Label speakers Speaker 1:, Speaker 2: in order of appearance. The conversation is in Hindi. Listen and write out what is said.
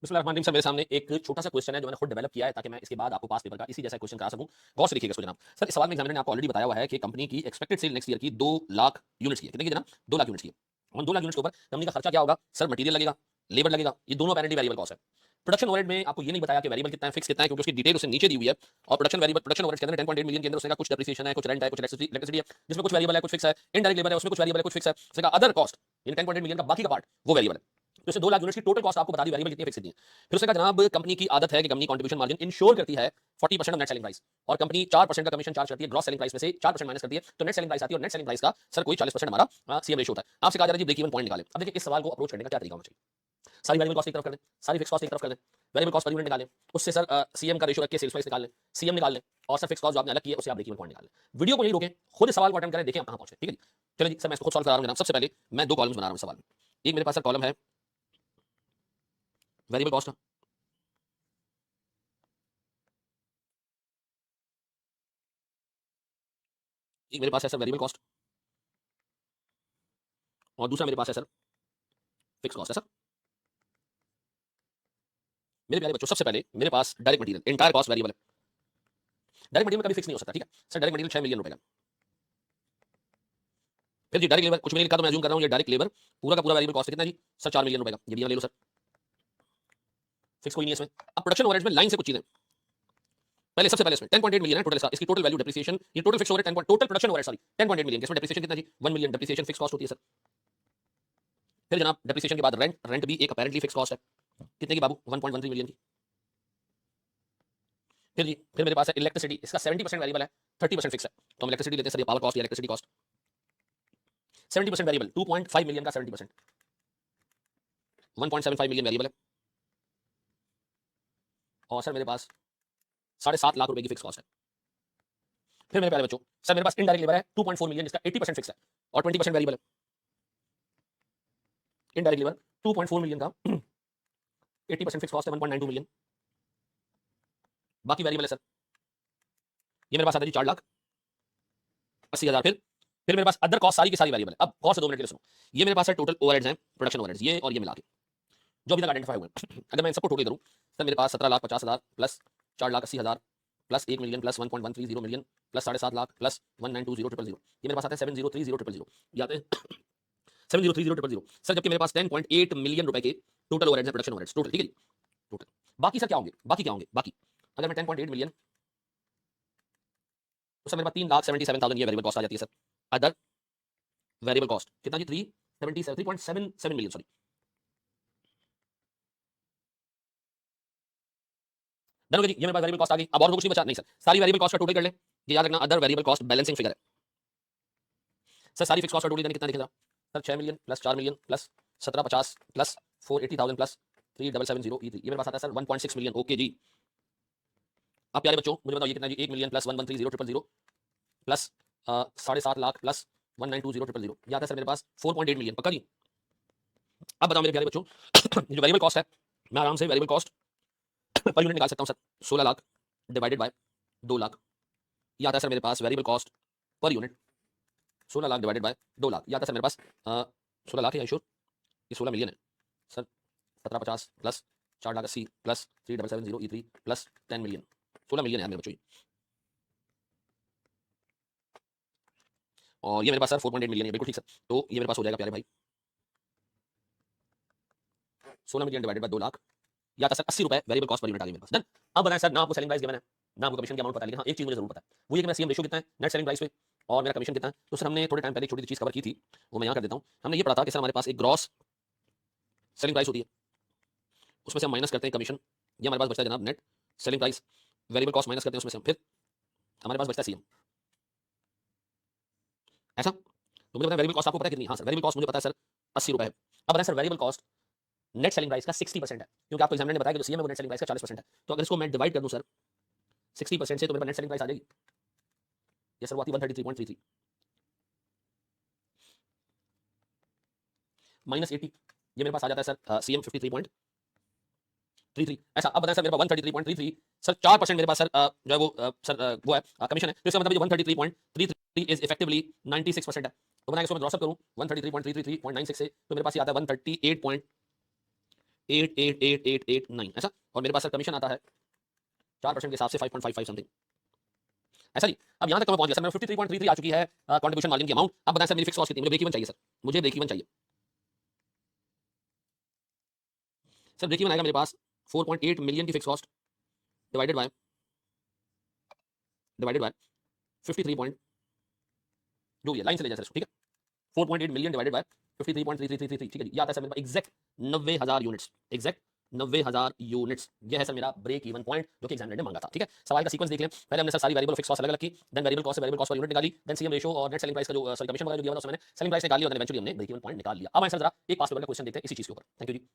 Speaker 1: बिस्मिल्लाहिर्रहमानिर्रहीम सर, मेरे सामने एक छोटा सा क्वेश्चन है जो मैंने खुद डेवलप किया है ताकि मैं इसके बाद आपको पास पेपर का इसी जैसा क्वेश्चन करा सकूं। गौर से देखिएगा इसको जनाब। सर, इस सवाल में एग्जामिनर ने आपको ऑलरेडी बताया हुआ है कि कंपनी की एक्सपेक्टेड सेल नेक्स्ट ईयर की 2 लाख यूनिट्स की है। कितने की जनाब? 2 लाख यूनिट्स की है। और 2 लाख यूनिट्स के ऊपर कंपनी का खर्चा क्या होगा? सर, मटेरियल लगेगा, लेबर लगेगा, ये दोनों अपैरेंटली वेरिएबल कॉस्ट है। प्रोडक्शन ओवरहेड में आपको ये नहीं बताया कि वेरिएबल कितना है, फिक्स कितना है, क्योंकि उसकी डिटेल उससे नीचे दी हुई है। और प्रोडक्शन ओवरहेड के अंदर 10.8 मिलियन के अंदर उसका कुछ डेप्रिसिएशन है, कुछ रेंट है, कुछ इलेक्ट्रिसिटी है, जिसमें कुछ वेरिएबल है, कुछ फिक्स है। इनडायरेक्ट लेबर है, उसमें कुछ वेरिएबल है, कुछ फिक्स है। उसका अदर कॉस्ट यानी 10.8 मिलियन का बाकी का पार्ट वो वेरिएबल है। तो इसे 2 लाख यूनिट्स की टोटल कॉस्ट आपको बता दी, वेरिएबल कितनी है, फिक्स कितनी है। फिर उसने कहा जनाब कंपनी की आदत है कि कंपनी कंट्रीब्यूशन मार्जिन इंश्योर करती है 40% ऑफ नेट सेलिंग प्राइस, और कंपनी 4% का कमीशन चार्ज करती है ग्रॉस सेलिंग प्राइस में से 4% माइनस करती है, तो नेट सेलिंग प्राइस आती है। और नेट सेलिंग प्राइस का सर कोई 40% हमारा सीएम रेशियो होता है। आपसे कहा जा रहा है जी ब्रेक इवन पॉइंट निकालें। अब देखिए इस सवाल को अप्रोच करने का क्या तरीका होना चाहिए। सारी वेरिएबल कॉस्ट एक तरफ कर दें, सारी फिक्स कॉस्ट एक तरफ कर दें, वेरिएबल कॉस्ट पर यूनिट निकालें, उससे सर सीएम का रेशियो रख के सेल्स प्राइस निकाल लें, सीएम निकाल लें, और सर फिक्स कॉस्ट जो आपने अलग की है उससे आप ब्रेक इवन पॉइंट निकाल लें। वीडियो को नहीं रोकें, खुद सवाल को अटेम्प्ट करें, देखें आप कहां पहुंचे। ठीक है जी, चलिए जी सर, मैं इसको खुद सॉल्व करा रहा हूं जनाब। सबसे पहले मैं 2 कॉलम्स बना रहा हूं सवाल में। एक मेरे पास सर कॉलम है वेरिएबल कॉस्ट, एक मेरे पास है सर वेरिएबल कॉस्ट, और दूसरा मेरे पास है सर फिक्स कॉस्ट है सर। मेरे प्यारे बच्चों, सबसे पहले मेरे पास direct material entire cost variable है। डायरेक्ट मटेरियल कभी फिक्स नहीं हो सकता। ठीक है सर, डायरेक्ट मटेरियल 6 मिलियन रुपए का। फिर जी डायरेक्ट लेबर कुछ भी नहीं लिखा, तो मैं अज्यूम कर रहा हूं ये डायरेक्ट लेबर पूरा का पूरा वेरिएबल कॉस्ट कितना है जी सर? 4 मिलियन रुपए का। ये भी ले लो सर, फिक्स कोई नहीं है इसमें। अब प्रोडक्शन ओवरहेड्स में लाइन से कुछ चीजें, पहले सबसे पहले इसमें 10.8 मिलियन है टोटल, इसकी टोटल वैल्यू डेप्रिसिएशन, ये total fix overhead 10 total production overhead sorry 10.8 million, इसमें डेप्रिसिएशन कितना जी? 1 मिलियन डेप्रिसिएशन फिक्स कॉस्ट होती है सर। फिर जनाब डेप्रिसिएशन के बाद रेंट, रेंट भी एक अपैरेंटली फिक्स कॉस्ट है। कितने की बाबू? 1.13 मिलियन की। फिर मेरे पास है इलेक्ट्रिसिटी, इसका 70% वेरिएबल है, 30% फिक्स है। तो हम इलेक्ट्रिसिटी लेते हैं सर, ये पावर कॉस्ट या इलेक्ट्रिसिटी कॉस्ट। 70% वेरिएबल 2.5 मिलियन का 70%, 1.75 मिलियन वेरिएबल है। और सर मेरे पास 7.5 लाख रुपए की फिक्स कॉस्ट है। फिर मेरे प्यारे बच्चों, सर मेरे पास इनडायरेक्ट लेबर है 2.4 मिलियन, जिसका 80% फिक्स है और 20% वेरिएबल है। इनडायरेक्ट लेबर 2.4 मिलियन का 80% फिक्स कॉस्ट है 1.92 मिलियन, बाकी वेरिएबल है सर। ये मेरे पास आता है जी 4,80,000। फिर मेरे पास अदर कॉस्ट सारी की सारी वेरिएबल है। अब कॉस्ट से 2 मिनट के लिए सुनो। ये मेरे पास है टोटल ओवरहेड्स हैं, प्रोडक्शन ओवरहेड्स, ये और ये मिला के जो अभी तक आइडेंटिफाई हुए हैं। अगर मैं इन सबको टोटल करूं सर, मेरे पास 17,50,000 plus 4,80,000 plus 1 million plus 1.130 million plus 7.5 lakh plus 192,000,000, ये मेरे पास आता है 7,030,000, याद है 7,030,000 सर, जबकि मेरे पास 10.8 मिलियन रुपए के टोटल ओवरहेड्स हैं, प्रोडक्शन ओवरहेड्स टोटल। ठीक है जी, टोटल। बाकी सर क्या होंगे? बाकी क्या होंगे? बाकी अगर मैं 10.8 मिलियन, तो सर मेरे पास 3,77,000 ये वेरिएबल कॉस्ट आ जाती है सर। अदर वेरिएबल कॉस्ट कितना जी? 3.77 मिलियन सॉरी। डन हो गया जी, ये मेरे पास वेरिएबल कॉस्ट आ गई। अब और कुछ नहीं बचा नहीं सर, सारी वेरिएबल कॉस्ट का टोटल कर ले। ये याद रखना, other variable cost balancing figure है सर। सारी फिक्स कॉस्ट का टोटल यानी कितना दिखेगा sir? 6 million plus 4 million plus 1750 plus 480,000 plus 3770 ये मेरे पास आता है सर 1.6 मिलियन। ओके जी। अब प्यारे बच्चों मुझे बताओ ये कितना जी? 1 million plus 113,000 plus 7.5 lakh plus 192,000 ये आता है सर मेरे पास 4.8 मिलियन। पक्का जी? अब बताओ मेरे प्यारे बच्चों जो वेरिएबल कॉस्ट है, मैं आराम से वेरिएबल कॉस्ट पर यूनिट निकाल सकता हूं sir. 16 lakh divided by 2 lakh, ये आता है सर मेरे पास variable cost per unit. 16 lakh divided by 2 lakh, ये आता है सर मेरे पास 16 लाख है, श्योर ये 16 मिलियन है sir. 1750 plus 4,80,000 plus 3770 plus 10 million, 16 million है मेरे बच्चों। और ये मेरे पास सर 4.8 मिलियन है, बिल्कुल ठीक सर। तो ये मेरे पास हो जाएगा प्यारे भाई 16 मिलियन डिवाइडेड बाय 2 लाख, या आता सर 80 रुपए वेरिएबल कॉस्ट पर यूनिट आ गई मेरे पास। डन। अब बताएं सर, ना आपको सेलिंग प्राइस गिवन है, ना आपको कमीशन की अमाउंट पता है, लेकिन हाँ एक चीज मुझे जरूर पता है, वो ये कि मैं सीएम रेशियो कितना है नेट सेलिंग प्राइस पे और मेरा कमीशन कितना है। तो सर हमने थोड़े टाइम पहले एक छोटी सी चीज कवर की थी, वो मैं यहाँ कर देता हूँ। हमने ये पढ़ा था कि सर हमारे पास एक ग्रॉस सेलिंग प्राइस होती है, उसमें से हम माइनस करते हैं कमीशन, ये हमारे पास बचता है जनाब net selling price. Variable cost minus करते हैं उसमें से, फिर हमारे पास बचता है सीएम। ऐसा तो मुझे पता है वेरिएबल कॉस्ट आपको पता है कितनी? हाँ सर, वेरिएबल कॉस्ट मुझे पता है सर 80 रुपए है। अब बताएं sir variable cost net selling price का 60% है, क्योंकि आपको एग्जामिनर ने बताया कि जो सीएम है वो नेट सेलिंग प्राइस का 40% है। तो अगर इसको मैं डिवाइड कर दूं सर 60% से, तो मेरे पास नेट सेलिंग प्राइस आ जाएगी, ये सर वो आती है 133.33 माइनस 80, ये मेरे पास आ जाता है सर सीएम 53.33। ऐसा अब बताएं सर मेरे पास 133.33 सर 4% मेरे पास सर जो है वो सर वो है कमीशन है, तो इसका मतलब ये 133.33 इज इफेक्टिवली 96% है। तो बताएं इसको मैं ड्रॉप करूं 133.33.96 से, तो मेरे पास ये आता है 138.33 8888889 ऐसा, और मेरे पास सर कमीशन आता है 4% के हिसाब से 5.55 समथिंग ऐसा जी। अब यहां तक तो मैं पहुंच गया सर, मेरा 53.33 आ चुकी है कंट्रीब्यूशन मार्जिन की अमाउंट। अब बताएं सर मेरी फिक्स कॉस्ट कितनी, मुझे ब्रेक इवन चाहिए सर, मुझे ब्रेक इवन चाहिए सर। ब्रेक इवन आएगा मेरे पास 4.8 मिलियन की fix cost divided by 53 point, जो भी है लाइन से ले जाए सर, ठीक है। 4.8 मिलियन डिवाइडेड बाय 53.3333, ठीक है जी। ये आता है सर मेरे पास एग्जैक्ट 90,000 यूनिट्स, एग्जैक्ट 90,000 यूनिट्स। ये है सर मेरा ब्रेक इवन पॉइंट जो कि एग्जामिनर ने मांगा था, ठीक है। सवाल का सीक्वेंस देख लें, पहले हमने सर सारी वेरिएबल फिक्स कॉस्ट अलग अलग की, देन वेरिएबल कॉस्ट से वेरिएबल कॉस्ट पर यूनिट निकाली, देन सीएम रेशो और नेट सेलिंग प्राइस का जो सॉरी कमीशन वगैरह जो दिया था उसमें मैंने सेलिंग प्राइस निकाल लिया और इवेंचुअली हमने ब्रेक इवन पॉइंट निकाल लिया। अब आंसर जरा एक पास पेपर का क्वेश्चन देखते हैं इसी चीज के ऊपर। Thank you ji.